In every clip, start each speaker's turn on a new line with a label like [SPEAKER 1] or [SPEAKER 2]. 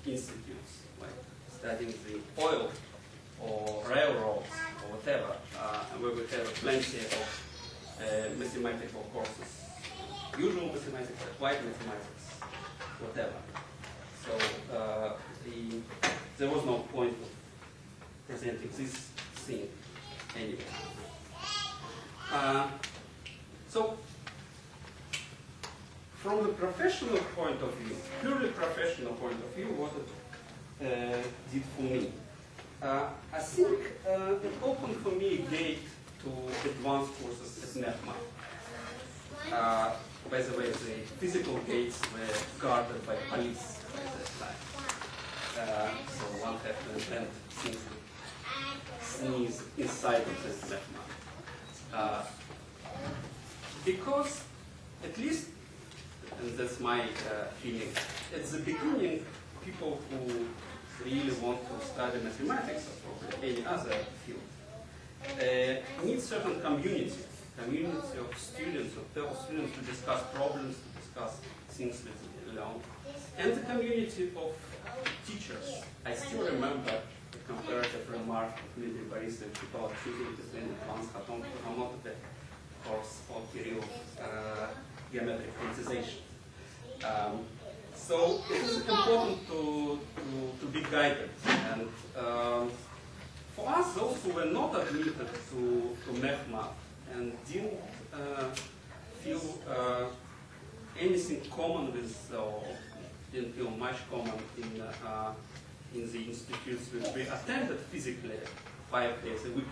[SPEAKER 1] institutes, like studying the oil or railroads or whatever, and where we have plenty of mathematical courses, usual mathematics, applied mathematics, whatever. So there was no point of presenting this thing anyway. So, from the professional point of view, purely professional point of view, what it did for me. I think it opened for me a gate to advanced courses at MECMA. By the way, the physical gates were guarded by police at that time. So one had to invent things to sneeze inside of this MECMA. Because, at least, and that's my feeling, at the beginning, people who really want to study mathematics or probably any other field need certain community of students, of fellow students to discuss problems, to discuss things that they learn, and the community of teachers. I still remember the comparative remark of Dmitry Borisovich about choosing between advanced homotopy course or Kirill's geometric quantization. So it is important to be guided. And for us, those who were not admitted to MECMA and didn't feel anything common with, or didn't feel much common in the institutes which we attended physically 5 days a week.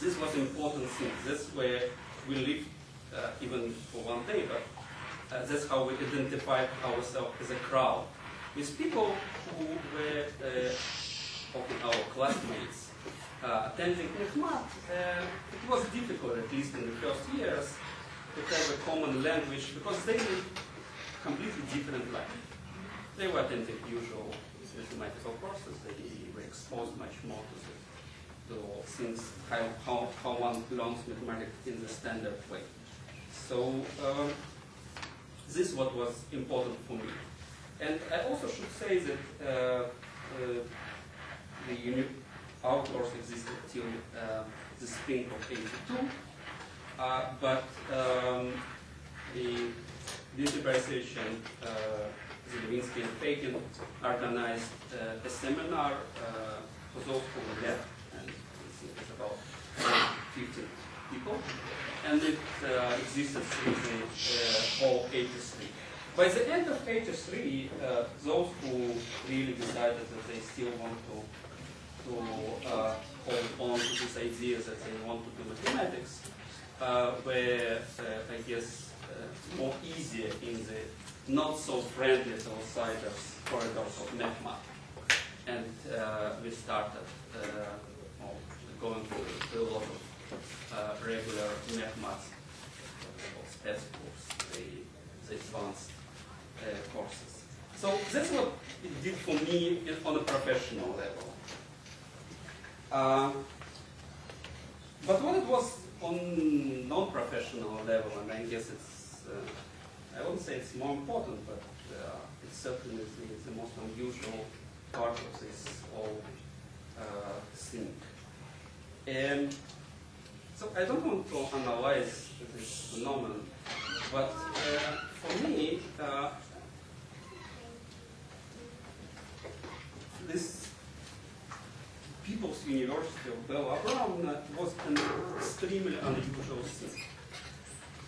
[SPEAKER 1] This was an important thing. That's where we lived even for one day, but that's how we identified ourselves as a crowd. With people who were often our classmates attending MECMA, it was difficult, at least in the first years, to have a common language because they lived completely different life. They were attending usual mathematical courses. They were exposed much more to things, how one learns mathematics in the standard way. So this is what was important for me. And I also should say that our course existed till the spring of '82, but the Dmitry Borisovich and Zelevinsky and Fakin organized a seminar for those who were left, and I think it's about 50 people, and it existed through the whole '83. By the end of '83, those who really decided that they still want to hold on to this idea that they want to do mathematics were, I guess, more easier in the not so friendly to outsiders corridors of MECMA. And we started going to a lot of regular MECMA spec courses, the advanced courses. So that's what it did for me on a professional level. But what it was on non-professional level, and I guess it's, I wouldn't say it's more important, but it's certainly the most unusual part of this whole thing. And so I don't want to analyze this phenomenon, but for me, this People's University of Bella was an extremely unusual thing.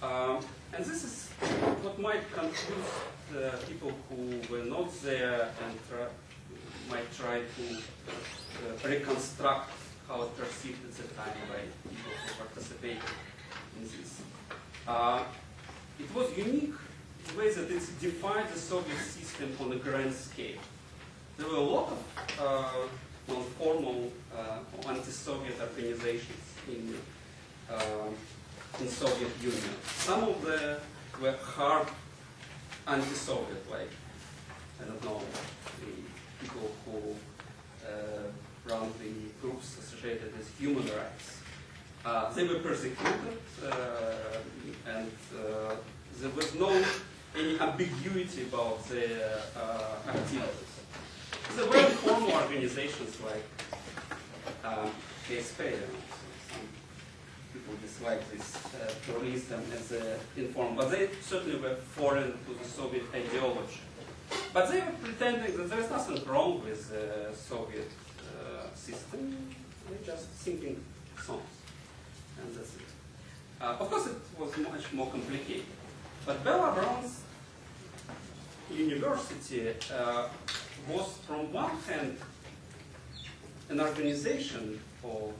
[SPEAKER 1] And this is what might confuse the people who were not there and might try to reconstruct how it perceived at the time by people who participated in this. It was unique in the way that it defined the Soviet system on a grand scale. There were a lot of non-formal anti-Soviet organizations in Soviet Union. Some of them were hard anti-Soviet, like, I don't know, the people who run the groups associated with human rights. They were persecuted, and there was no any ambiguity about their activities. There were formal organizations like KSP. Some people dislike this terrorism as informal, but they certainly were foreign to the Soviet ideology. But they were pretending that there is nothing wrong with the Soviet system. They're just singing songs, and that's it. Of course, it was much more complicated. But Bella Brown's university was, from one hand, an organization or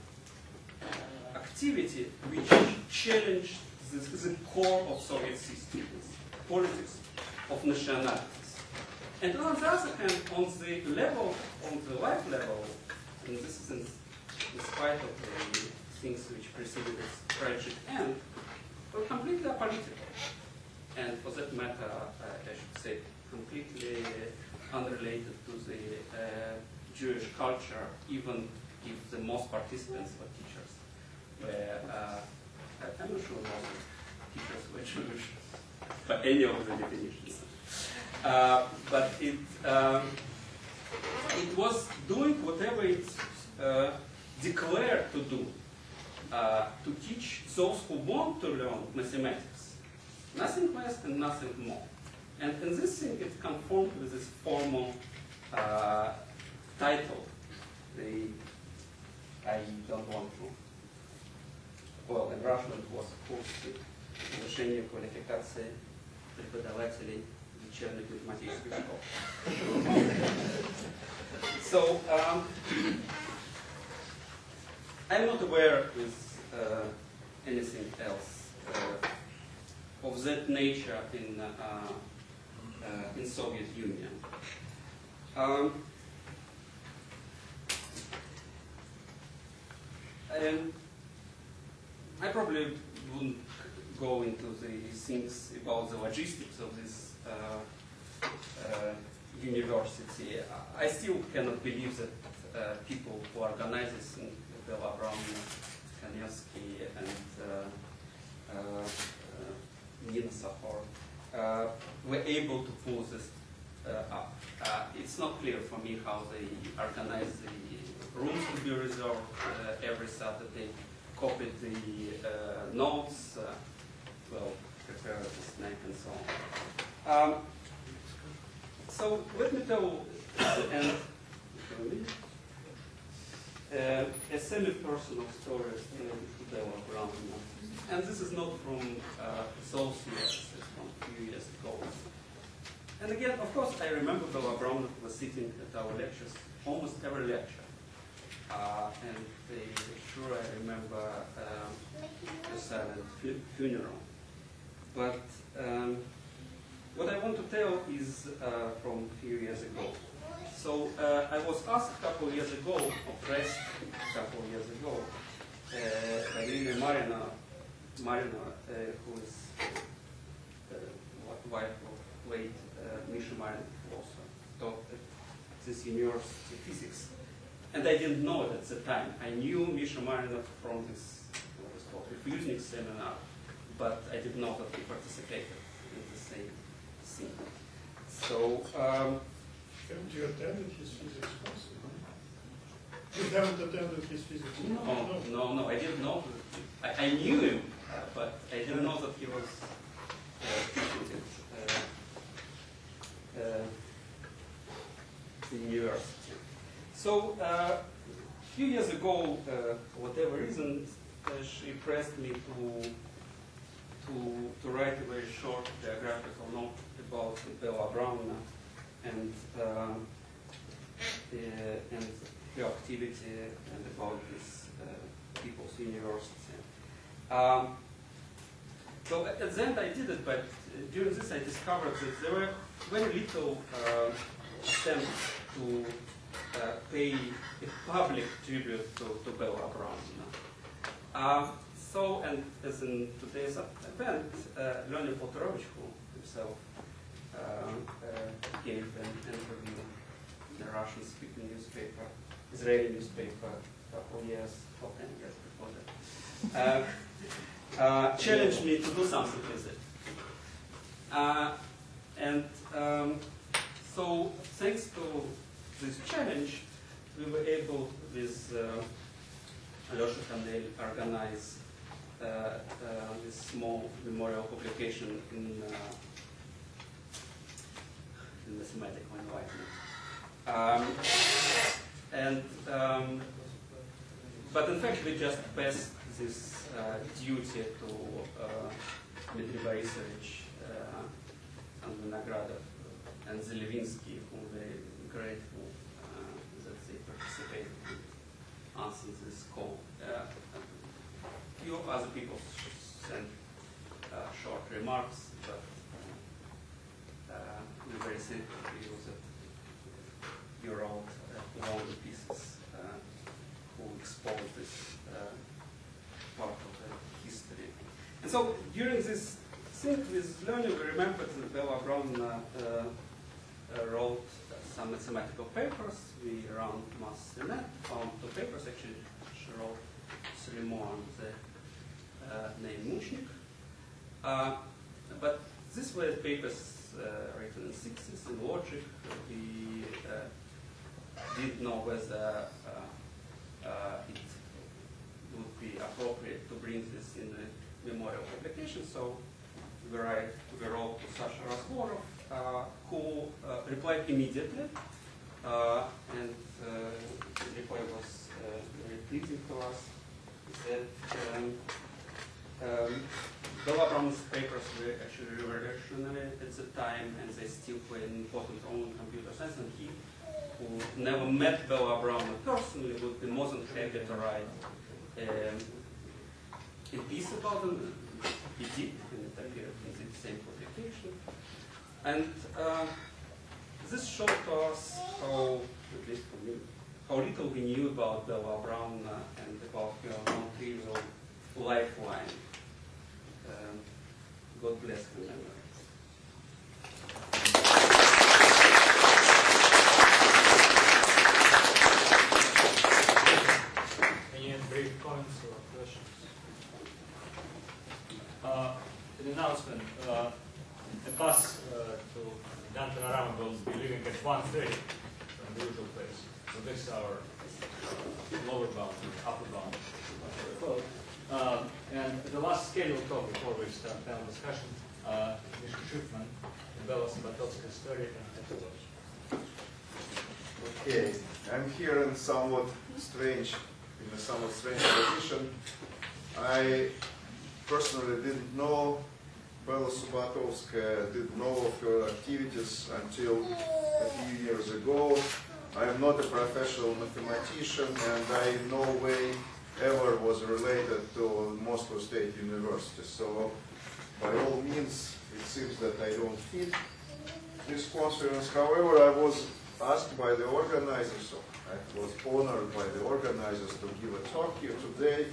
[SPEAKER 1] activity which challenged the core of Soviet systems, politics of nationalities. And on the other hand, on the level, on the life level, and this is in spite of the things which preceded its tragic end, were completely apolitical. And for that matter, I should say, completely unrelated to the Jewish culture, even if the most participants were teachers. Where, I'm not sure most teachers were Jewish, by any of the definitions. But it was doing whatever it declared to do, to teach those who want to learn mathematics. Nothing less and nothing more. And in this thing, it conformed with this formal title. I don't want to. Well, in Russian it was курс повышения квалификации преподавателей вечерних математических школ. So, I'm not aware with anything else of that nature in Soviet Union. And I probably wouldn't go into the things about the logistics of this university. I still cannot believe that people who organize this, Bella Brown, Kanevsky, and Nina Sahar, were able to pull this up. It's not clear for me how they organize the rooms to be reserved every Saturday, copied the notes, well, prepared the snack and so on. So let me tell a semi-personal story related to Bella Brown. And this is not from those years, it's from a few years ago. And again, of course, I remember Bella Brown was sitting at our lectures, almost every lecture. And sure I remember the silent funeral. But what I want to tell is from a few years ago. So I was asked a couple of years ago, or pressed a couple of years ago, by Lily Marina, who is wife of late Misha Marina, who also taught at this university physics. And I didn't know it at the time. I knew Misha Marina from this, what was called Refusnik seminar, but I didn't know that he participated in the same thing. So,
[SPEAKER 2] haven't you attended his physics course? You haven't attended his physics course?
[SPEAKER 1] No, I didn't know. I knew him, but I didn't know that he was teaching at the university. So, a few years ago, for whatever reason, she pressed me to write a very short biographical note about Bella Brown and her activity and about this People's University. So at the end I did it, but during this I discovered that there were very little attempts to pay a public tribute to Bella Brown. So, and as in today's event, Leonid Potorovich, who himself gave an interview in a Russian-speaking newspaper, Israeli newspaper, a couple years, or 10 years before that, challenged me to do something with it. And so thanks to this challenge, we were able with organize this small memorial publication in mathematical environment. But in fact, we just passed this duty to Dmitry Borisovich and Vinogradov and Zelevinsky, whom we're grateful that they participated in answering this call. A few other people sent short remarks, but we're very thankful to you that you wrote long pieces who expose this part of the history. And so during this thing with learning, we remembered that Bella Brown wrote some mathematical papers. We ran mass.net, found 2 papers. Actually, she wrote 3 more on the name Mushnik. But these were papers written in the 60s in logic. We didn't know whether it would be appropriate to bring this in the memorial publication, so we wrote to Sasha Razborov, who replied immediately, and the reply was very pleasing to us. He said Bella Brown's papers were actually revolutionary at the time, and they still play an important role in computer science, and he, who never met Bella Brown personally, would be more than happy to write a piece about them. He did, and it appeared in the same publication. And this showed to us how, at least for me, how little we knew about Bella Brown and about her non-trivial lifeline. God bless her memory.
[SPEAKER 3] Any brief comments or questions? An announcement. The bus to Downtown Around will be leaving at 1:30 from the usual place. So this is our lower bound, upper bound. And the last scheduled talk before we start panel discussion, Mr. Shifman, Bella Subbotovskaya story and episodes.
[SPEAKER 4] Okay, I'm here in a somewhat strange position. I personally didn't know Bella Subbotovskaya, didn't know of her activities until a few years ago. I am not a professional mathematician, and I in no way ever was related to Moscow State University. So, by all means, it seems that I don't fit this conference. However, I was asked by the organizers, so I was honored by the organizers to give a talk here today.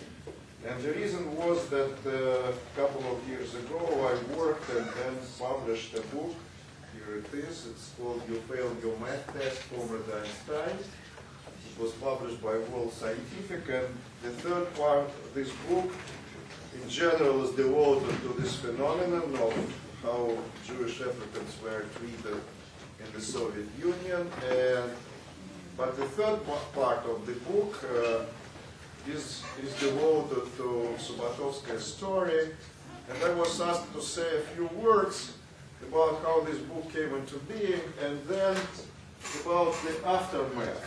[SPEAKER 4] And the reason was that a couple of years ago I worked and then published a book. Here it is. It's called You Failed Your Math Test, Comrade Einstein. It was published by World Scientific, and the third part of this book in general is devoted to this phenomenon of how Jewish Africans were treated in the Soviet Union. But the third part of the book is devoted to Subbotovskaya's story, and I was asked to say a few words about how this book came into being, and then about the aftermath.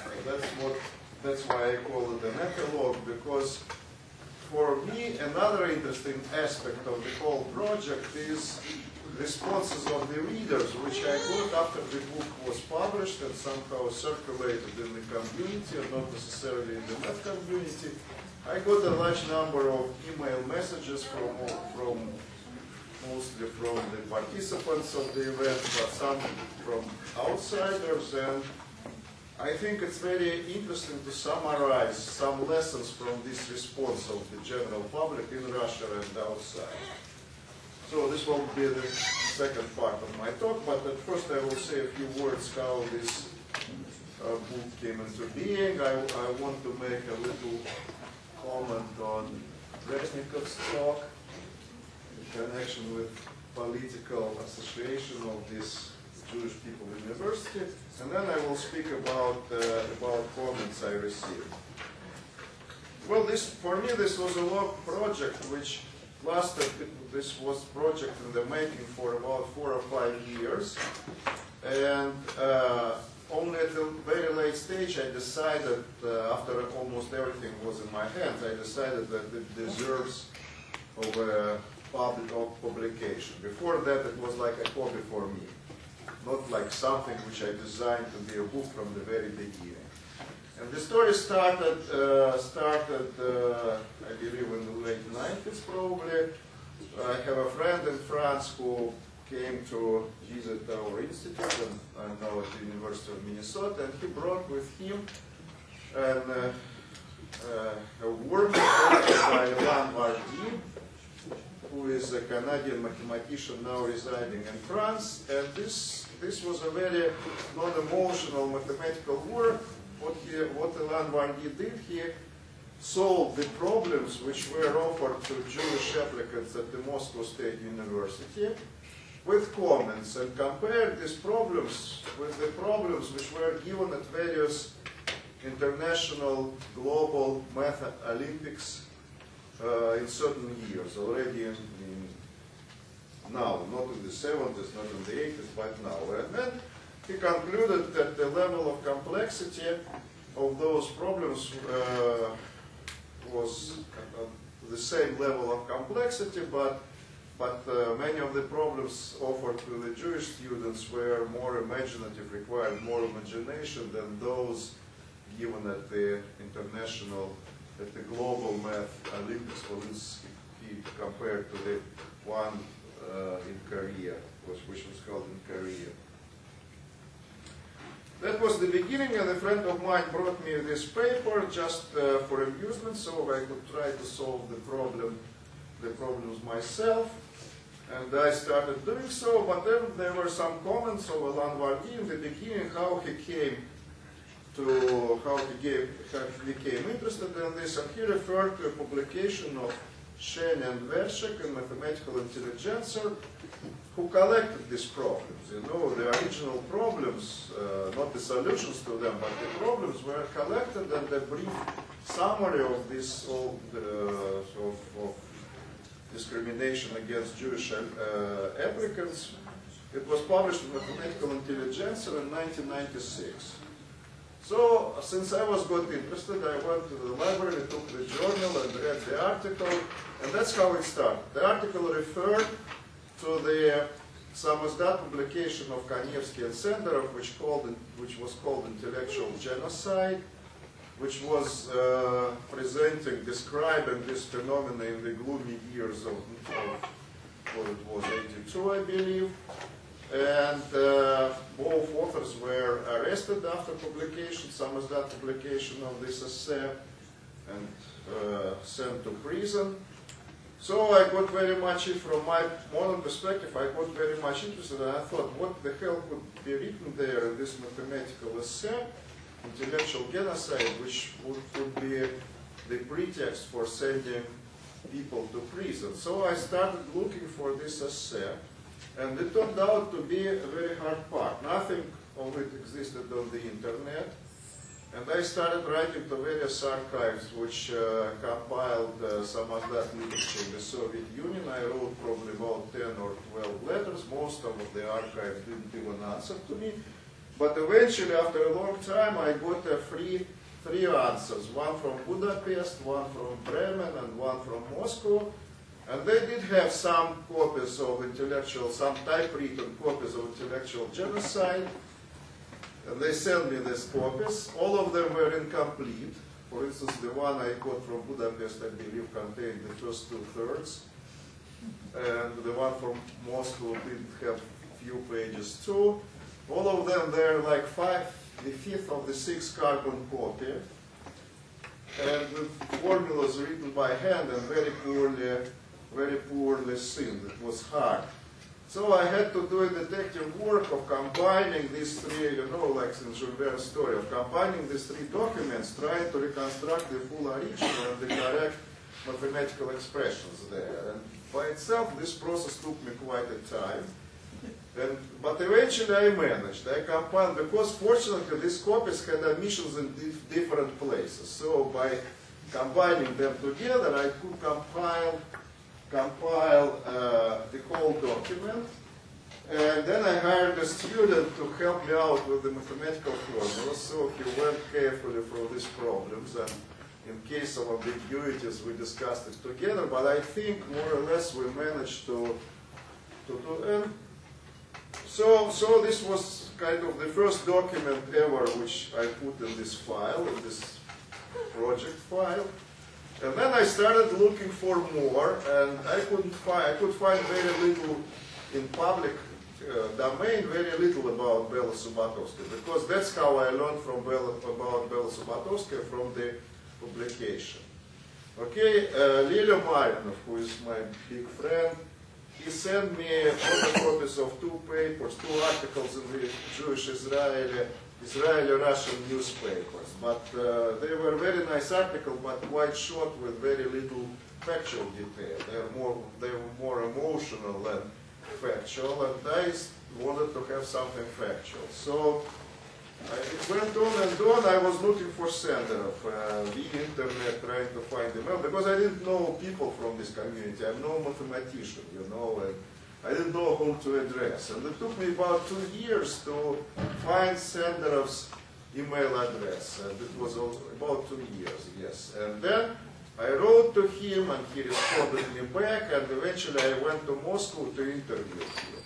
[SPEAKER 4] That's why I call it an epilogue, because for me another interesting aspect of the whole project is responses of the readers, which I got after the book was published and somehow circulated in the community, and not necessarily in the math community. I got a large number of email messages from mostly from the participants of the event, but some from outsiders, and I think it's very interesting to summarize some lessons from this response of the general public in Russia and outside. So this will be the second part of my talk, but at first I will say a few words how this book came into being. I want to make a little comment on Resnikov's talk in connection with political association of this Jewish People University, and then I will speak about comments I received. Well, for me, this was a long project which lasted. This was a project in the making for about 4 or 5 years, and only at a very late stage I decided, after almost everything was in my hands, I decided that it deserves of a publication. Before that, it was like a hobby for me, not like something which I designed to be a book from the very beginning. And the story started, I believe, in the late 90s, probably. I have a friend in France who came to visit our institute, and I'm now at the University of Minnesota, and he brought with him a work by Alain Vardy, who is a Canadian mathematician now residing in France, and this was a very non-emotional mathematical work. What Alain Vardy did, he solved the problems which were offered to Jewish applicants at the Moscow State University with comments, and compared these problems with the problems which were given at various international global math Olympics in certain years, already now, not in the 70s, not in the 80s, but now. And then he concluded that the level of complexity of those problems was the same level of complexity, but many of the problems offered to the Jewish students were more imaginative, required more imagination than those given at the global math Olympics. For this, he compared to the one in Korea, which was held in Korea. That was the beginning, and a friend of mine brought me this paper just for amusement, so I could try to solve the problems myself. And I started doing so, but then there were some comments of Alain Vardy in the beginning, how he became interested in this, and he referred to a publication of Shen and Vershek, a mathematical intelligencer, who collected these problems. You know, the original problems, not the solutions to them, but the problems were collected, and a brief summary of this of discrimination against Jewish applicants. It was published in Mathematical Intelligencer in 1996. So, since I got interested, I went to the library, took the journal, and read the article, and that's how it started. The article referred to the samizdat publication of Kanievsky and Senderov, which was called Intellectual Genocide, which was describing this phenomenon in the gloomy years of what it was, 82, I believe. And both authors were arrested after publication, samizdat publication of this essay, and sent to prison. So I got very much, from my modern perspective, I got very much interested, and I thought, what the hell could be written there in this mathematical essay, Intellectual Genocide, which would be the pretext for sending people to prison. So I started looking for this essay, and it turned out to be a very hard part. Nothing of it existed on the internet. And I started writing to various archives which compiled samizdat literature in the Soviet Union. I wrote probably about 10 or 12 letters. Most of the archives didn't even answer to me. But eventually, after a long time, I got three answers. One from Budapest, one from Bremen, and one from Moscow. And they did have some copies of some typewritten copies of Intellectual Genocide. And they sent me these copies. All of them were incomplete. For instance, the one I got from Budapest, I believe, contained the first 2/3. And the one from Moscow did have few pages too. All of them, they're like the fifth of the 6th carbon copy. And with formulas written by hand and very poorly signed. It was hard. So I had to do a detective work of combining these three, you know, like in Jules Verne's story, of combining these three documents, trying to reconstruct the full original and the correct mathematical expressions there. And by itself, this process took me quite a time. But eventually I managed. I compiled, because fortunately these copies had omissions in different places. So by combining them together, I could compile the whole document. And then I hired a student to help me out with the mathematical formulas. So he went carefully through these problems. And in case of ambiguities, we discussed it together. But I think more or less we managed to do it. So this was kind of the first document ever which I put in this file, in this project file. And then I started looking for more, and I could find very little in public domain, very little about Bella Subbotovskaya, because that's how I learned about Bella Subbotovskaya, from the publication. Okay, Lilia Marinov, who is my big friend, he sent me photocopies of 2 papers, 2 articles in the Jewish Israeli-Russian newspapers. But they were very nice articles, but quite short with very little factual detail. They were more emotional than factual, and I wanted to have something factual. So it went on and on. I was looking for Senderov, the internet, trying to find them out, because I didn't know people from this community. I'm no mathematician, you know, and I didn't know whom to address. And it took me about 2 years to find Senderov's email address, and it was about 2 years, yes. And then I wrote to him, and he responded me back, and eventually I went to Moscow to interview him.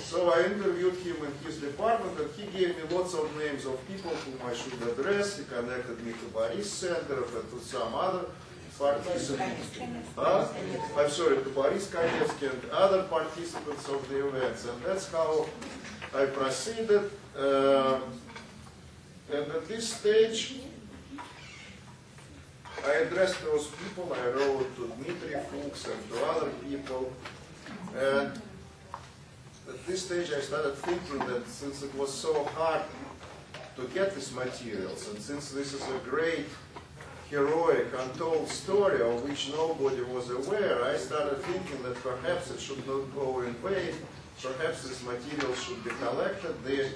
[SPEAKER 4] So I interviewed him in his department, and he gave me lots of names of people whom I should address. He connected me to Boris Senderov and to some other participants. I'm sorry, to Boris Kanevsky and other participants of the events. And that's how I proceeded. And at this stage, I addressed those people. I wrote to Dmitry Fuchs and to other people. And at this stage, I started thinking that since it was so hard to get these materials, and since this is a great, heroic, untold story of which nobody was aware, I started thinking that perhaps it should not go in vain. Perhaps this material should be collected. The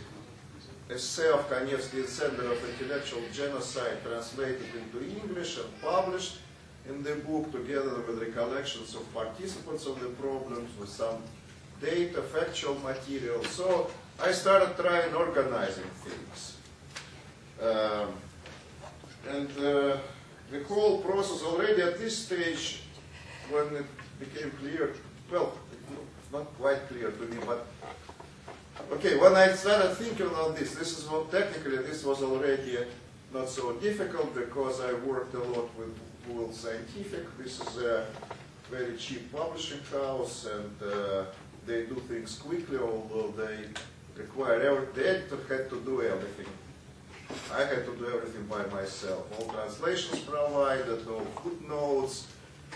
[SPEAKER 4] essay of Kanevsky and Senderov, Intellectual Genocide, translated into English and published in the book together with recollections of participants of the problems, with some data, factual material. So I started trying organizing things. The whole process already at this stage, when it became clear, well, it's not quite clear to me, but okay, when I started thinking on this is not technically, this was already not so difficult, because I worked a lot with Google Scientific. This is a very cheap publishing house, and they do things quickly, although they require everything. The editor had to do everything. I had to do everything by myself. All translations provided, all footnotes,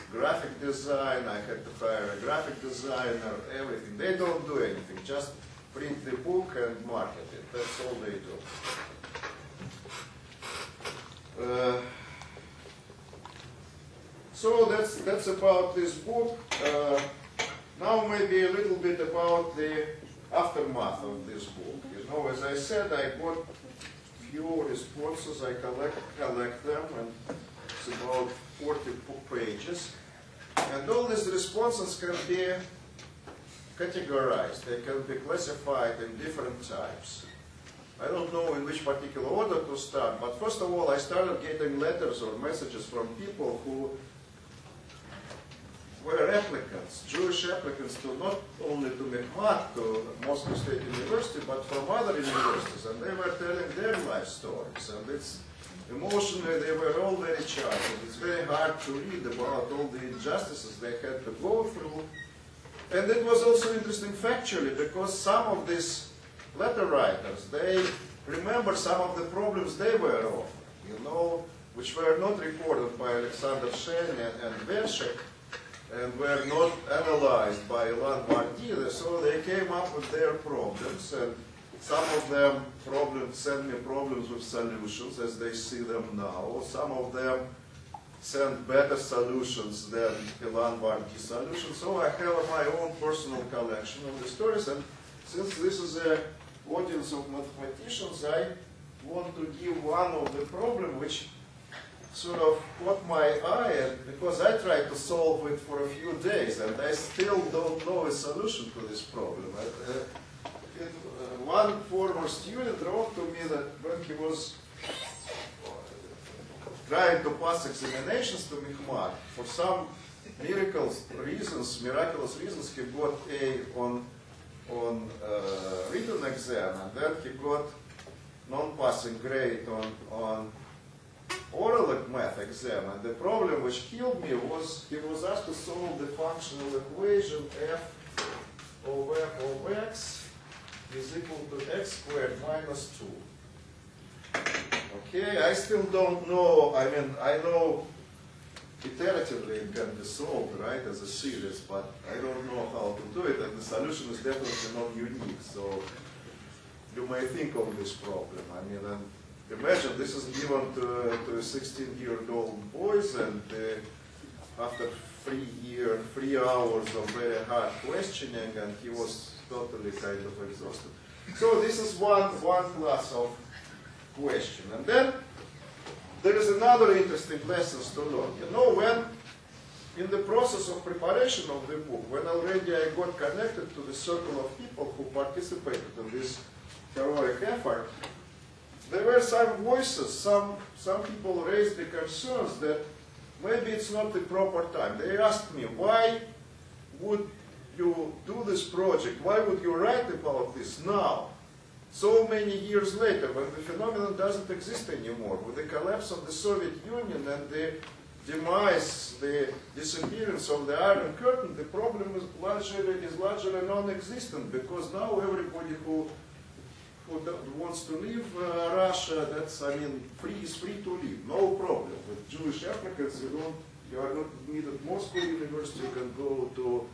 [SPEAKER 4] graphic design. I had to hire a graphic designer, everything. They don't do anything, just print the book and market it. That's all they do. So that's about this book. Now maybe a little bit about the aftermath of this book. You know, as I said, I got few responses. I collect them, and it's about 40 pages. And all these responses can be categorized. They can be classified in different types. I don't know in which particular order to start, but first of all, I started getting letters or messages from people who were applicants, Jewish applicants, to not only to Mikhail, to Moscow State University, but from other universities, and they were telling their life stories. And it's emotionally, they were all very charged. It's very hard to read about all the injustices they had to go through. And it was also interesting factually, because some of these letter writers, they remember some of the problems they were offering, you know, which were not recorded by Alexander Shen and Vershek, and were not analyzed by Ilan Mardi. So they came up with their problems, and some of them send me problems with solutions as they see them now. Some of them send better solutions than Ilan Barty solutions. So I have my own personal collection of the stories, and since this is an audience of mathematicians, I want to give one of the problem which sort of caught my eye, and because I tried to solve it for a few days, and I still don't know a solution to this problem. One former student wrote to me that when he was trying to pass examinations to Mikhail, for some miraculous reasons, he got A on written exam, and then he got non-passing grade on oral math exam. And the problem which killed me was he was asked to solve the functional equation f of f of x is equal to x squared minus 2. Okay, I still don't know. I mean, I know iteratively it can be solved, right, as a series, but I don't know how to do it, and the solution is definitely not unique. So you may think of this problem. I mean, and imagine this is given to a 16-year-old boys, and after 3 hours of very hard questioning, and he was totally kind of exhausted. So this is one class of question. And then there is another interesting lesson to learn. You know, when in the process of preparation of the book, when already I got connected to the circle of people who participated in this heroic effort, there were some voices, some people raised the concerns that maybe it's not the proper time. They asked me, why would you do this project? Why would you write about this now? So many years later, when the phenomenon doesn't exist anymore, with the collapse of the Soviet Union and the demise, the disappearance of the Iron Curtain, the problem is largely non-existent, because now everybody who wants to leave Russia, that's, I mean, is free to leave, no problem. With Jewish applicants, you are not needed at Moscow University, you can go to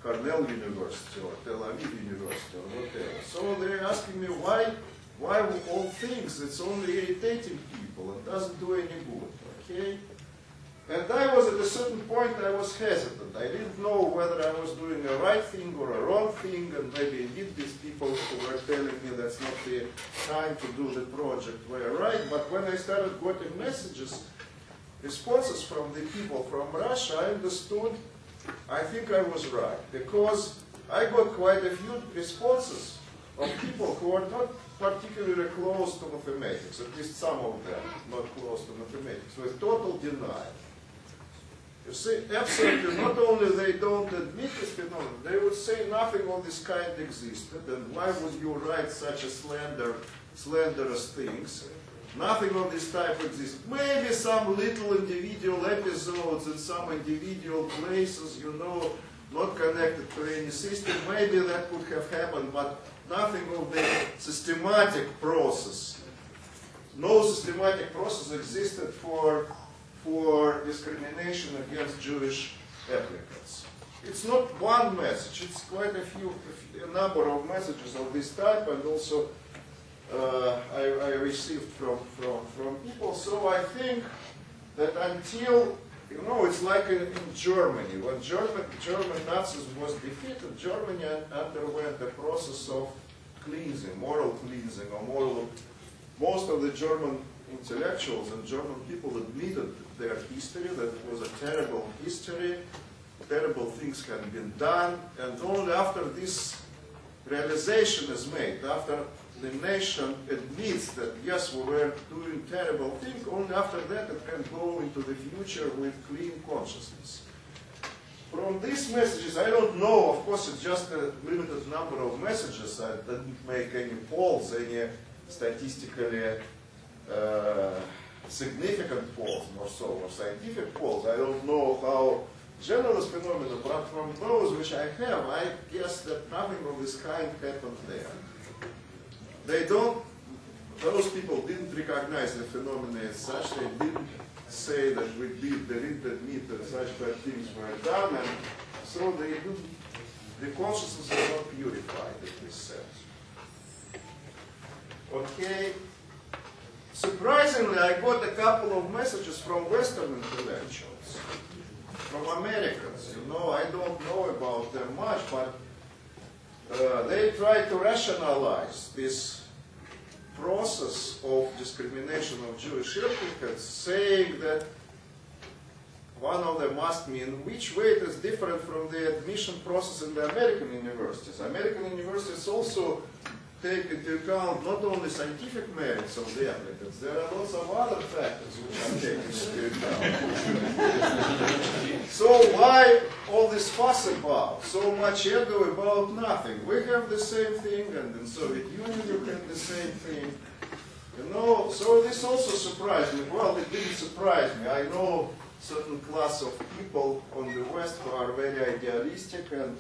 [SPEAKER 4] Cornell University or Tel Aviv University or whatever. So they're asking me, why all things? It's only irritating people and doesn't do any good, okay? And I was, at a certain point, I was hesitant. I didn't know whether I was doing a right thing or a wrong thing, and maybe indeed these people who were telling me that's not the time to do the project were right. But when I started getting messages, responses from the people from Russia, I understood, I think I was right, because I got quite a few responses of people who are not particularly close to mathematics, at least some of them not close to mathematics, with total denial. You see, absolutely, not only they don't admit this phenomenon, they would say nothing of this kind existed, and why would you write such a slanderous things? Nothing of this type exists. Maybe some little individual episodes in some individual places, you know, not connected to any system. Maybe that could have happened, but nothing of the systematic process. No systematic process existed for discrimination against Jewish applicants. It's not one message, it's quite a number of messages of this type, and also I received from people. So I think that until, you know, it's like in Germany, when German Nazis was defeated, Germany underwent a process of cleansing, moral cleansing, or most of the German intellectuals and German people admitted their history, that it was a terrible history, terrible things had been done, and only after this realization is made, after the nation admits that yes, we were doing terrible things, only after that it can go into the future with clean consciousness. From these messages, I don't know, of course it's just a limited number of messages, I didn't make any polls, any statistically significant polls, or scientific polls. I don't know how general this phenomenon, but from those which I have, I guess that nothing of this kind happened there. Those people didn't recognize the phenomenon as such, they didn't say that they didn't admit that such bad things were done, and so the consciousness is not purified in this sense. Okay, surprisingly, I got a couple of messages from Western intellectuals, from Americans. You know, I don't know about them much, but they try to rationalize this process of discrimination of Jewish applicants, saying that one of them asked me in which way it is different from the admission process in the American universities. American universities also take into account not only scientific merits of the applicants, there are lots of other factors which are taken into account. So why all this fuss about? So much ado about nothing. We have the same thing, and in Soviet Union you had the same thing. You know, so this also surprised me. Well, it didn't surprise me. I know certain class of people on the West who are very idealistic, and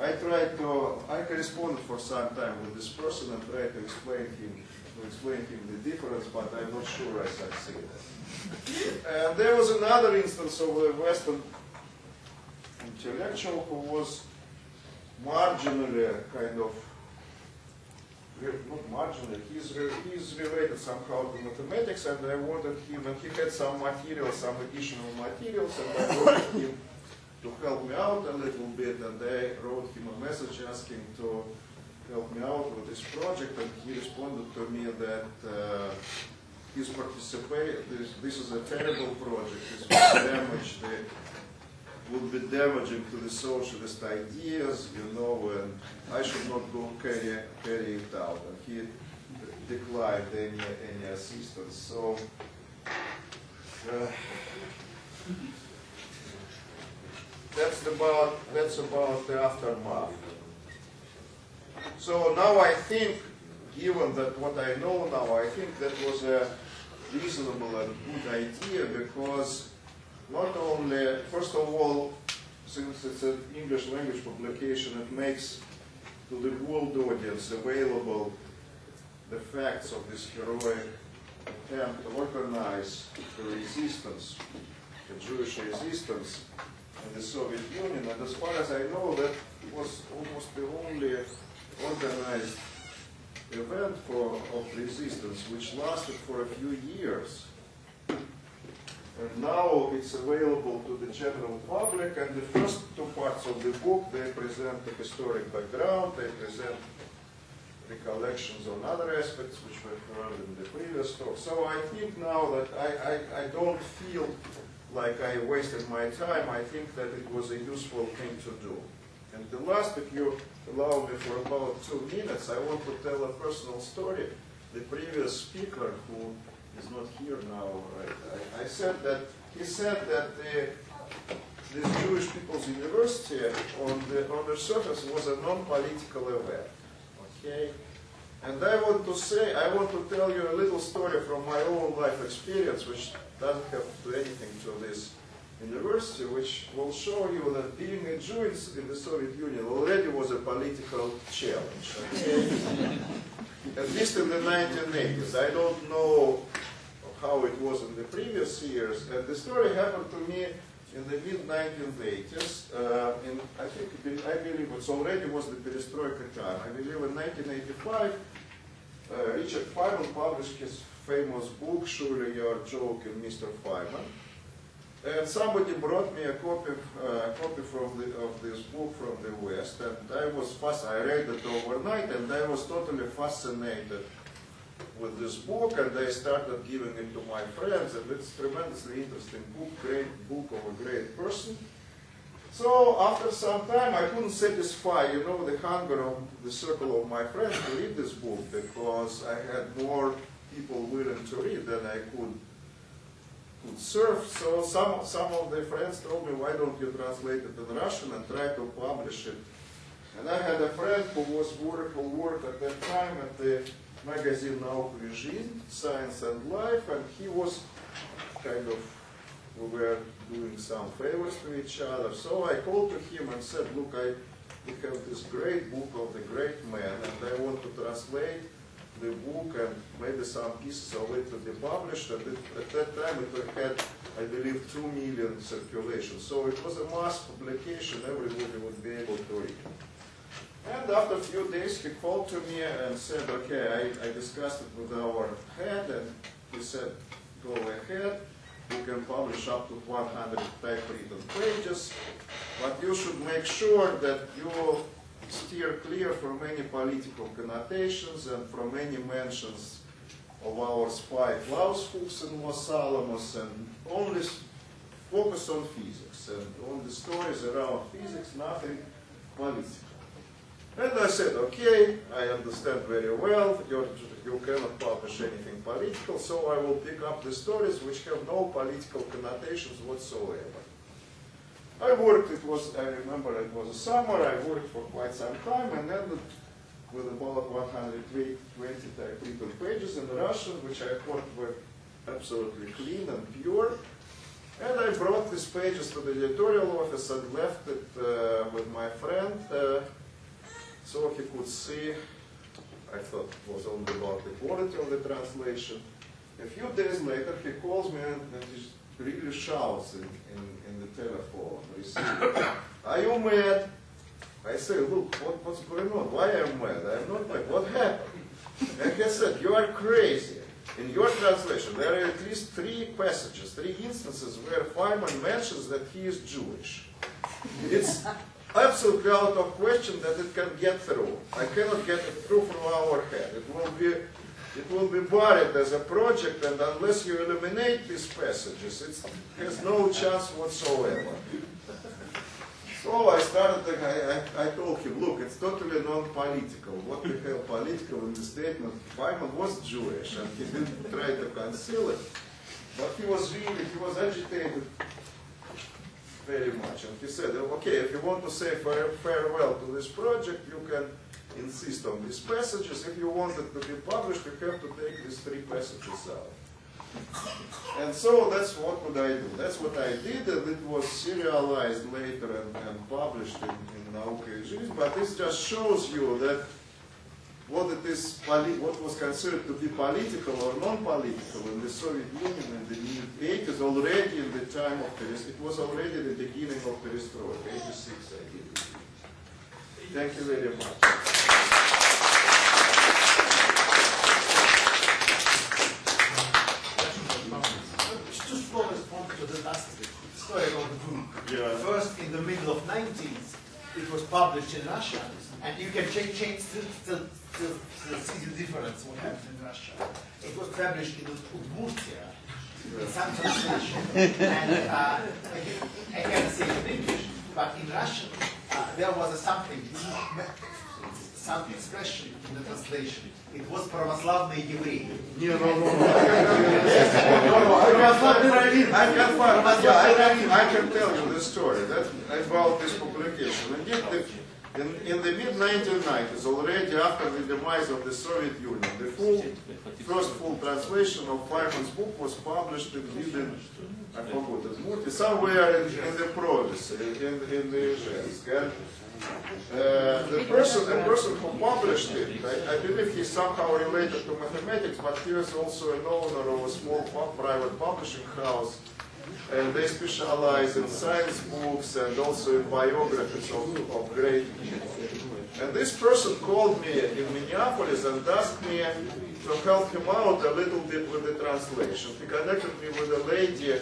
[SPEAKER 4] I corresponded for some time with this person and tried to explain him the difference, but I'm not sure I succeeded. And there was another instance of a Western intellectual who was marginally kind of, not marginally, he's related somehow to mathematics, and I wanted him, and he had some material, some additional materials, and I wanted him to help me out a little bit, and I wrote him a message asking to help me out with this project, and he responded to me that his participation, this is a terrible project, this would be damaging to the socialist ideas, you know, and I should not go carry it out, and he declined any assistance. So that's about the aftermath. So now I think, given that what I know now, I think that was a reasonable and good idea, because not only, first of all, since it's an English language publication, it makes to the world audience available the facts of this heroic attempt to organize the resistance, the Jewish resistance in the Soviet Union. And as far as I know, that was almost the only organized event of resistance which lasted for a few years. And now it's available to the general public, and the first two parts of the book, they present the historic background, they present recollections on other aspects which were heard in the previous talk. So I think now that I don't feel like I wasted my time. I think that it was a useful thing to do. And the last, if you allow me for about 2 minutes, I want to tell a personal story. The previous speaker, who is not here now, he said that this Jewish People's University on the surface was a non-political event. Okay? And I want to tell you a little story from my own life experience, which doesn't have to do anything to this university, which will show you that being a Jew in the Soviet Union already was a political challenge. Okay? At least in the 1980s. I don't know how it was in the previous years. And the story happened to me in the mid-1980s. I believe it already was the perestroika time. I believe in 1985, Richard Feynman published his famous book, Surely You Are Joking, Mr. Feynman. And somebody brought me a copy of this book from the West, and I read it overnight, and I was totally fascinated with this book, and I started giving it to my friends, and it's a tremendously interesting book, great book of a great person. So after some time, I couldn't satisfy, the hunger of the circle of my friends to read this book, because I had more people willing to read than I could serve. So some of the friends told me, why don't you translate it in Russian and try to publish it? And I had a friend who worked at that time at the magazine Nauka и Жизнь, Science and Life, and he was we were doing some favors to each other. So I called to him and said, look, we have this great book of the great man, and I want to translate the book and maybe some pieces of it to be published. And at that time it had, I believe, 2 million circulations. So it was a mass publication, everybody would be able to read. And after a few days, he called to me and said, okay, I discussed it with our head, and he said, go ahead, you can publish up to 100 typewritten pages, but you should make sure that you steer clear from any political connotations and from any mentions of our spy Klaus Fuchs in Los Alamos, and only focus on physics and on the stories around physics, nothing political. And I said, okay, I understand very well, you cannot publish anything political, so I will pick up the stories which have no political connotations whatsoever. I worked, I remember it was a summer, I worked for quite some time and ended with about 120 typewritten pages in Russian, which I thought were absolutely clean and pure. And I brought these pages to the editorial office and left it with my friend, so he could see. I thought it was only about the quality of the translation. A few days later, he calls me and he really shouts in the telephone. He says, are you mad? I say, look, what's going on? Why am I mad? I'm not mad. What happened? And he said, you are crazy. In your translation, there are at least 3 passages, 3 instances where Feynman mentions that he is Jewish. It's absolutely out of question that it can get through. I cannot get it through from our head. It will be buried as a project, and unless you eliminate these passages, it has no chance whatsoever. So I started, I told him, look, it's totally non-political. What the hell political in the statement? Feynman was Jewish, and he didn't try to conceal it. But he was agitated very much. And he said, okay, if you want to say farewell to this project, you can insist on these passages. If you want it to be published, you have to take these 3 passages out. And so that's what would I do. That's what I did, and it was serialized later and published in Nauka и Жизнь. But this just shows you that what was considered to be political or non-political in the Soviet Union in the mid-80s, already in the time of perestroika. It was already the beginning of perestroika, 86 I did. Thank you very much.
[SPEAKER 5] To the last story of the book.
[SPEAKER 4] Yeah.
[SPEAKER 5] First, in the middle of 90s, it was published in Russia, and you can still see the difference what happened in Russia. It was published in Udmurtia, in some translation, and I can't say it in English, but in Russian there was some expression in the translation. It was православные евреи.
[SPEAKER 4] I can tell you the story about this publication. Indeed, in the mid-1990s, already after the demise of the Soviet Union, the first full translation of Feynman's book was published in I forgot it, somewhere in the province, in the Izhevsk. The person who published it, I believe he's somehow related to mathematics, but he is also an owner of a small private publishing house, and they specialize in science books and also in biographies of great people. And this person called me in Minneapolis and asked me to help him out a little bit with the translation. He connected me with a lady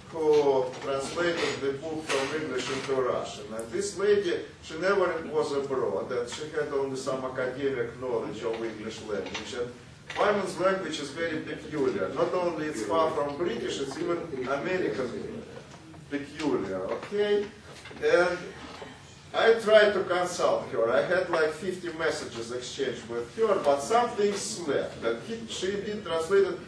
[SPEAKER 4] who translated the book from English into Russian. And this lady, she never was abroad, and she had only some academic knowledge of English language. And Feynman's language is very peculiar. Not only it's far from British, it's even American peculiar, okay? And I tried to consult her. I had like 50 messages exchanged with her, but some things slept. And she did translate it.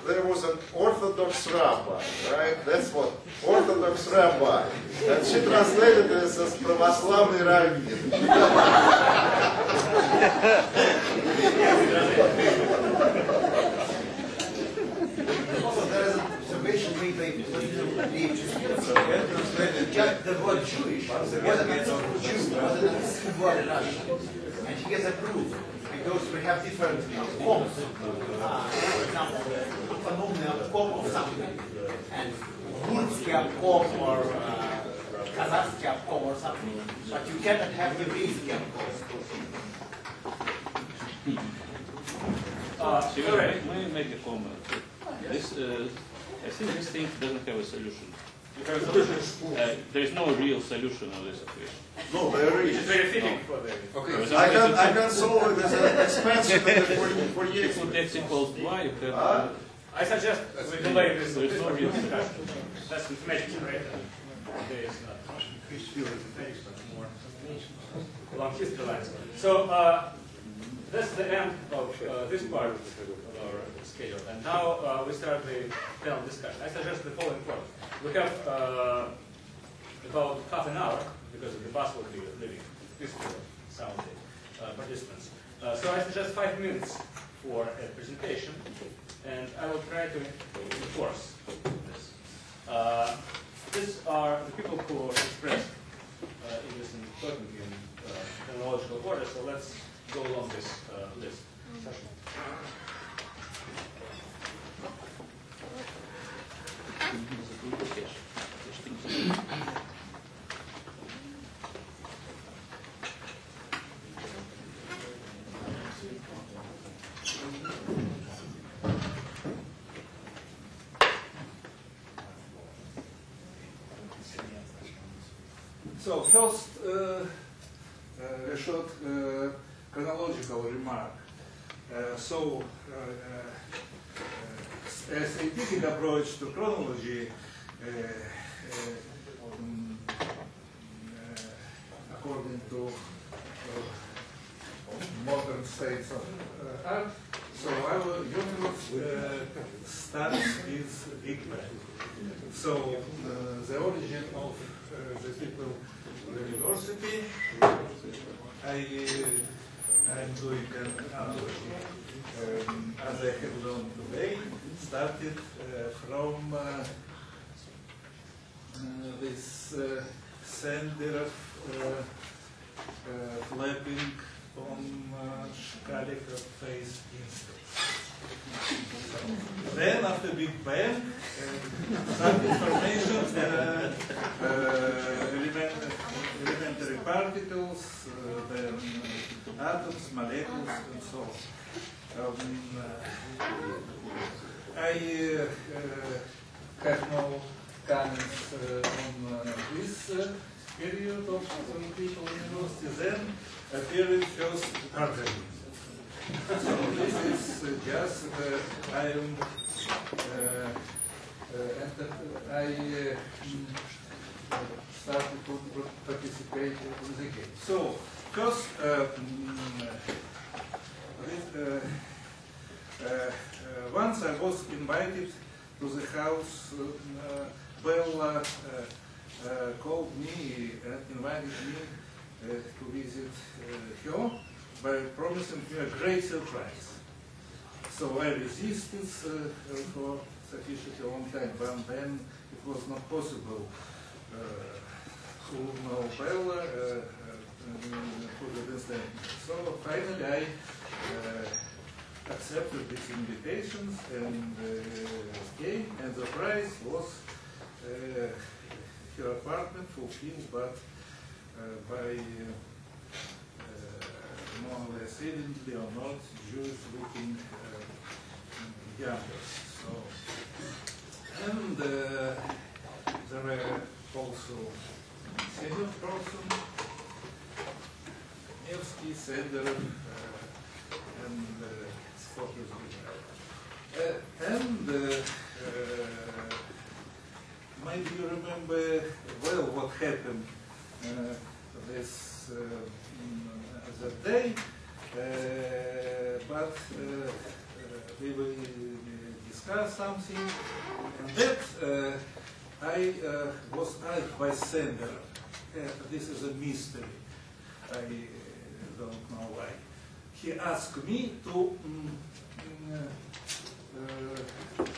[SPEAKER 4] There was an Orthodox rabbi, right? That's what, Orthodox rabbi. And she translated it as православный раввин.
[SPEAKER 5] Also, there is an observation made by the word Jewish was an unseen word in Russian. And he gets approved because we have different forms. For example, autonomny of something, and Bursky of or Kazakh chapter or something, but you cannot have the real chapter.
[SPEAKER 6] May I make a comment? This, I think this thing doesn't have a solution.
[SPEAKER 3] You have a solution?
[SPEAKER 6] There is no real solution of this equation.
[SPEAKER 4] No, there
[SPEAKER 3] Which is
[SPEAKER 4] is.
[SPEAKER 3] very fitting for the...
[SPEAKER 6] Okay.
[SPEAKER 4] I can solve it as an expansion of the Fourier
[SPEAKER 6] If
[SPEAKER 4] series.
[SPEAKER 6] x equals y, you have...
[SPEAKER 3] I suggest we delay this.
[SPEAKER 6] There is no real
[SPEAKER 3] discussion. That's mathematics, right? There is not mathematics, but more long history lines. So that's the end of this part of our schedule. And now we start the panel discussion. I suggest the following form. We have about half an hour, because the bus will be leaving peacefully, some of the participants. So I suggest 5 minutes for a presentation, and I will try to enforce this. These are the people who expressed interest in talking in chronological order, so let's go along this list.
[SPEAKER 7] So first, a short chronological remark. A scientific approach to chronology, according to modern states of art, so our universe starts with Big Bang. So the origin of the people university, I'm doing an analogy, as I have done today, started from this center flapping on Shkalika phase instance. Then after Big Bang, some information, elementary particles, then atoms, molecules, and so on. I have no comments on this period of the people university. Then appeared first argument. So this is just I started to participate in the game. So first, once I was invited to the house. Bella called me and invited me to visit her by promising me a great surprise. So I resisted for sufficiently long time, but then it was not possible to know Bella, who didn't understand me. So finally I accepted these invitations and came, and the prize was her apartment fulfilled, but by more or less evidently or not Jewish-looking youngers. So, and there were also senior person, Nevsky, Senderov, and Scottish and maybe you remember well what happened that day, but we will discuss something, and that I was asked by Sender. This is a mystery. I don't know why. He asked me to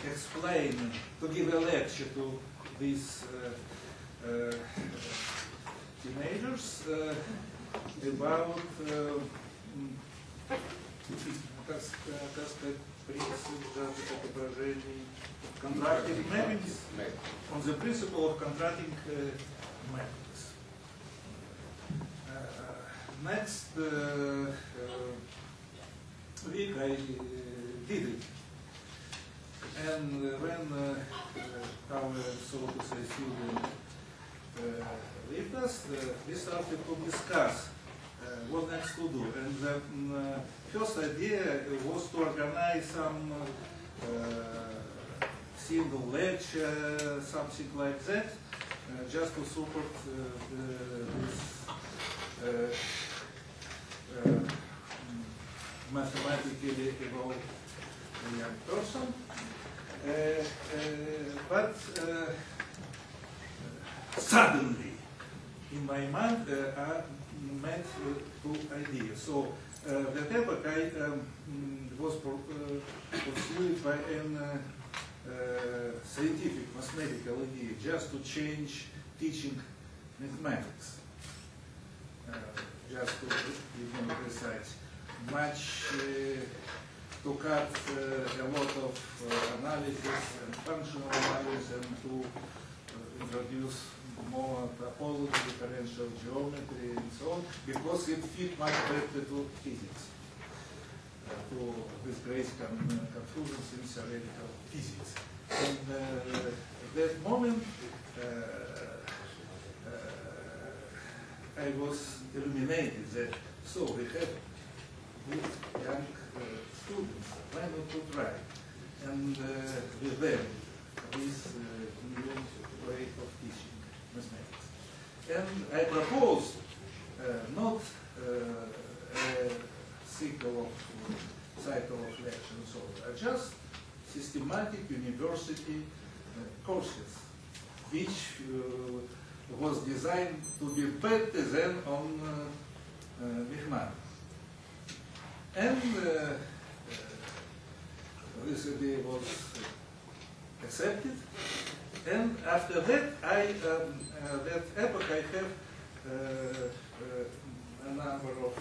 [SPEAKER 7] explain, to give a lecture to these teenagers about contracting methods, on the principle of contracting mathematics. Next week I did it. And when our, so to say, student left us, we started to discuss what next to do. And the first idea was to organize some single lecture, something like that, just to support this mathematically evolved young person. But suddenly, in my mind, I met two ideas. So that epoch I was pursued by an scientific mathematical idea, just to change teaching mathematics. Just to be more precise, much to cut a lot of analysis and functional analysis, and to introduce more topology, differential geometry, and so on, because it fit much better to physics, to this great confusions in theoretical physics. And at that moment, I was illuminated that, so we have good young students, why not to try? And with them, this new way of teaching mathematics. And I proposed not a cycle of lectures, just systematic university courses, which was designed to be better than on Shifman. And this idea was accepted. And after that, that epoch, I have a number of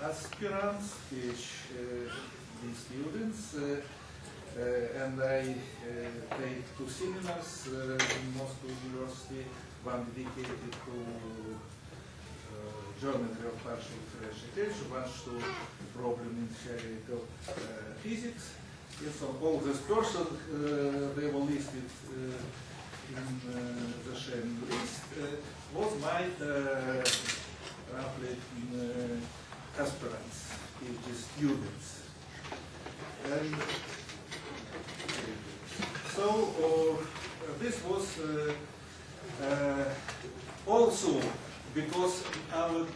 [SPEAKER 7] aspirants, PhD students, and I take 2 seminars in Moscow University, one dedicated to geometry of partial differentiation, one to problem in theoretical physics. And so all these persons, they were listed in the same list, was my roughly aspirants, PhD students. And so this was also because our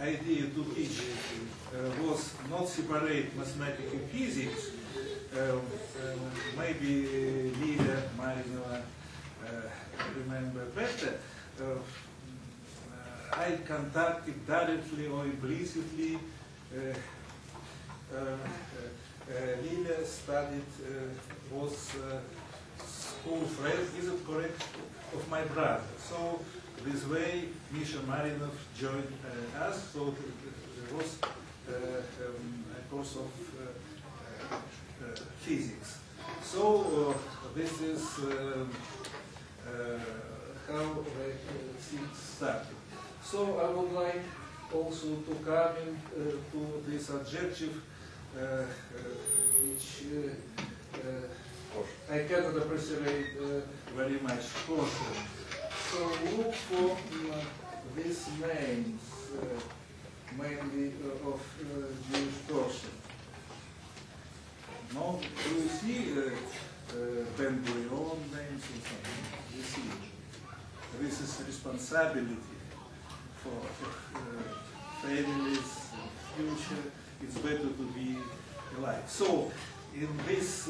[SPEAKER 7] idea to teach was not separate mathematics and physics. Maybe Lila Marinova remember better. I contacted directly or implicitly. Lila studied, was school friend, is it correct, of my brother. So this way, Misha Marinov joined us. So there was a course of physics. So this is how things started. So I would like also to come to this adjective which I cannot appreciate very much, caution. So look for these names, mainly of Jewish person. No, do you see Ben-Gurion names or something? You see, this is responsibility for families, future. It's better to be alike. So, in this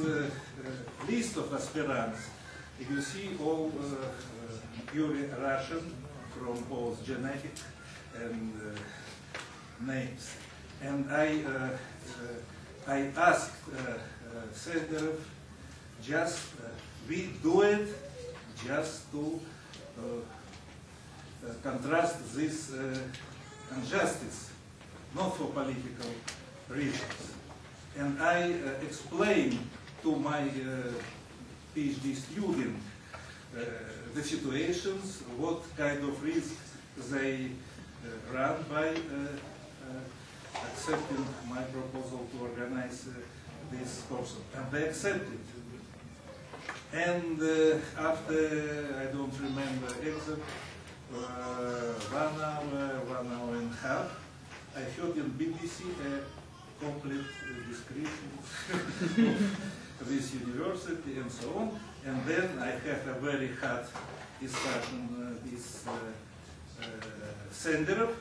[SPEAKER 7] list of aspirants, you see all pure Russian from both genetic and names. And I asked Senderov, just we do it just to contrast this injustice, not for political reasons. And I explained to my PhD student the situations, what kind of risk they run by accepting my proposal to organize this course. And they accepted. And after, I don't remember exactly, 1 hour and a half, I heard in BBC a complete description of this university and so on. And then I had a very hard discussion with Senderov.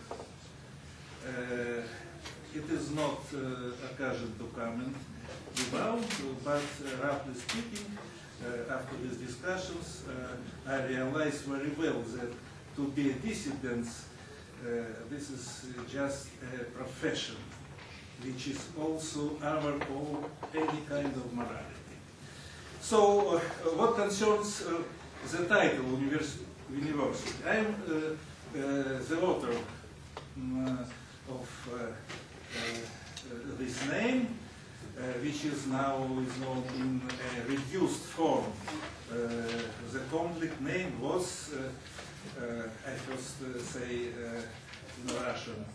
[SPEAKER 7] It is not occasion to comment about, but roughly speaking, after these discussions, I realized very well that to be a dissident, this is just a profession, which is also our own any kind of morality. So, what concerns the title university, I am the author of this name, which is now known in a reduced form. The complete name was, I first say in Russian,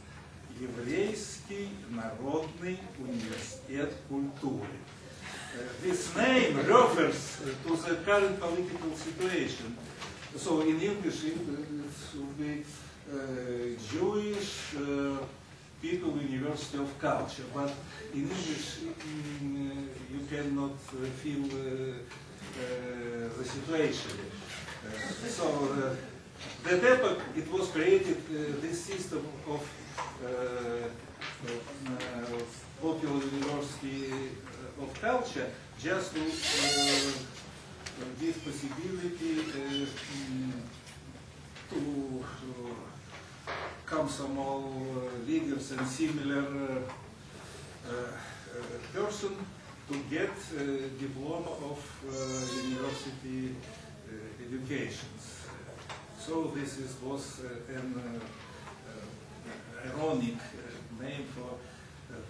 [SPEAKER 7] Еврейский народный университет культуры. This name refers to the current political situation. So in English it would be Jewish People University of Culture, but in English you cannot feel the situation. So that epoch it was created this system of Popular University of Culture just to give possibility to Komsomol leaders and similar person to get diploma of university educations. So this was an ironic name for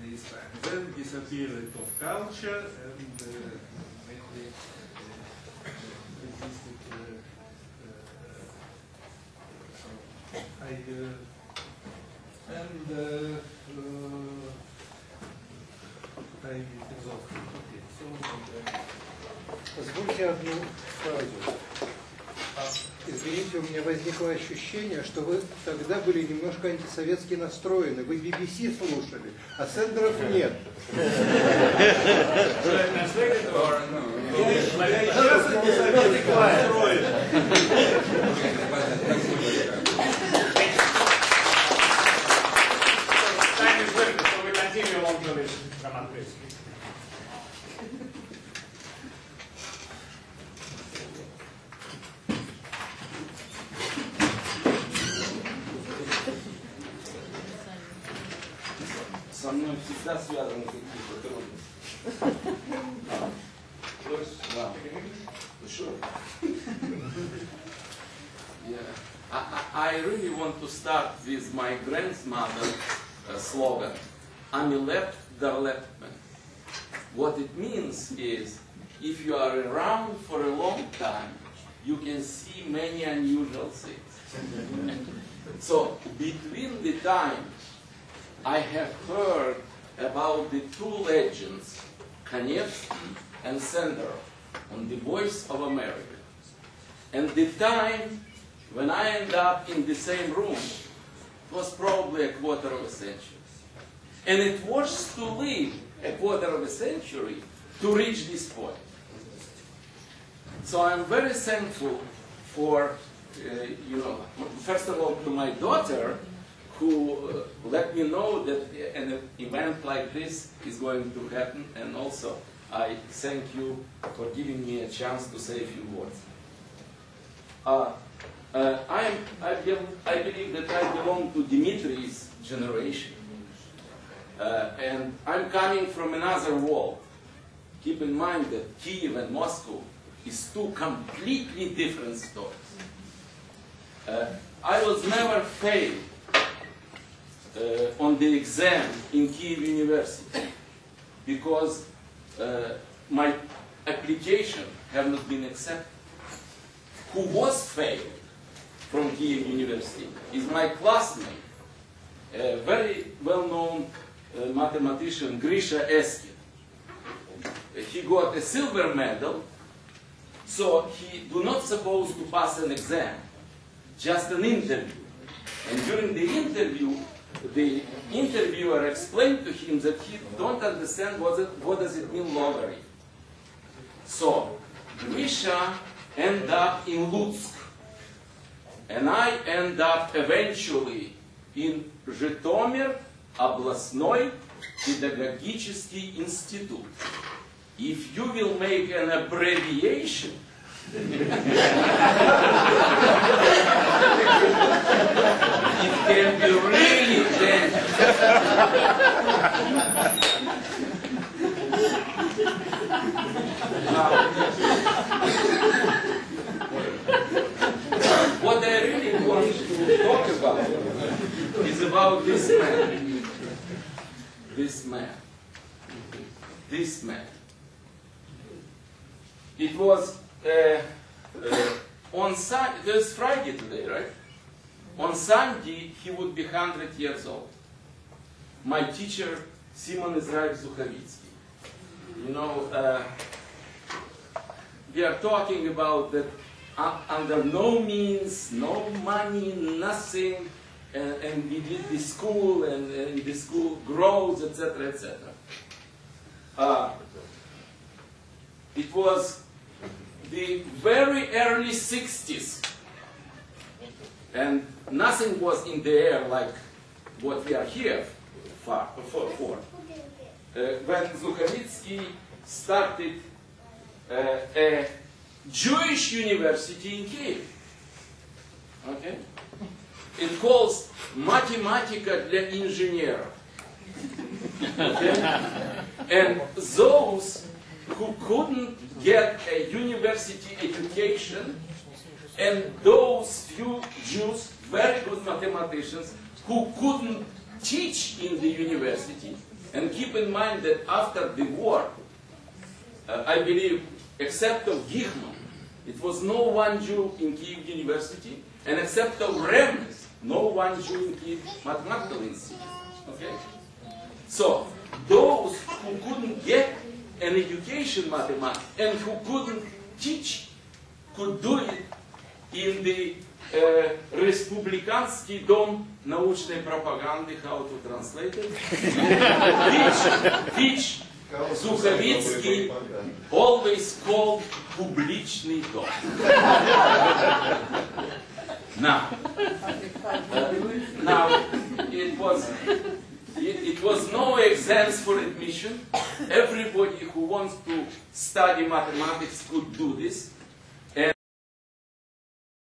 [SPEAKER 7] this time. Then disappearance of culture and mainly resisted.
[SPEAKER 2] Позвольте одну фразу. Извините, у меня возникло ощущение, что вы тогда были немножко антисоветски настроены. Вы BBC слушали, а Сендеров нет.
[SPEAKER 8] Со мной всегда связаны какие-то трудности. Да. Sure. Yeah. I really want to start with my grandmother's slogan, "Ami lept, der lebt man." What it means is, if you are around for a long time, you can see many unusual things. So, between the times I have heard about the two legends, Kanevsky and Senderov, on the Voice of America. And the time when I ended up in the same room was probably a quarter of a century. And it was to live a quarter of a century to reach this point. So I'm very thankful for, first of all, to my daughter, who let me know that an event like this is going to happen, and also I thank you for giving me a chance to say a few words. I believe that I belong to Dimitri's generation, and I'm coming from another world. Keep in mind that Kiev and Moscow is two completely different stories. I was never failed on the exam in Kiev University because my application have not been accepted. who was failed from Kiev University, is my classmate, a very well-known mathematician, Grisha Eskin. He got a silver medal, so he do not supposed to pass an exam, just an interview. And during the interview, the interviewer explained to him that he don't understand what does it mean logarithm. So Grisha ended up in Lutsk, and I end up eventually in Житомир областной педагогический институт. If you will make an abbreviation, it can be really dangerous. What I really want to talk about is about this man. This man. This man. It was on Sunday, there's Friday today, right? On Sunday, he would be 100 years old. My teacher, Simon Israel Zuchavitsky. You know, we are talking about that under no means, no money, nothing, and we did the school, and the school grows, etc., etc. It was the very early 60s, and nothing was in the air like what we are here for. When Zuchavitsky started a Jewish university in Kiev, okay? It calls Математика для инженеров. Okay? And those who couldn't get a university education, and those few Jews, very good mathematicians, who couldn't teach in the university. And keep in mind that after the war, I believe, except of Shifman, it was no one Jew in Kiev University, and except of Remnes, no one Jew in Kiev Mathematical Institute. Okay? So, those who couldn't get an education mathematics and who couldn't teach could do it in the Республиканский дом научной пропаганды, how to translate it, which Zuchavitsky always called публичный дом. Now it was no exams for admission. Everybody who wants to study mathematics could do this.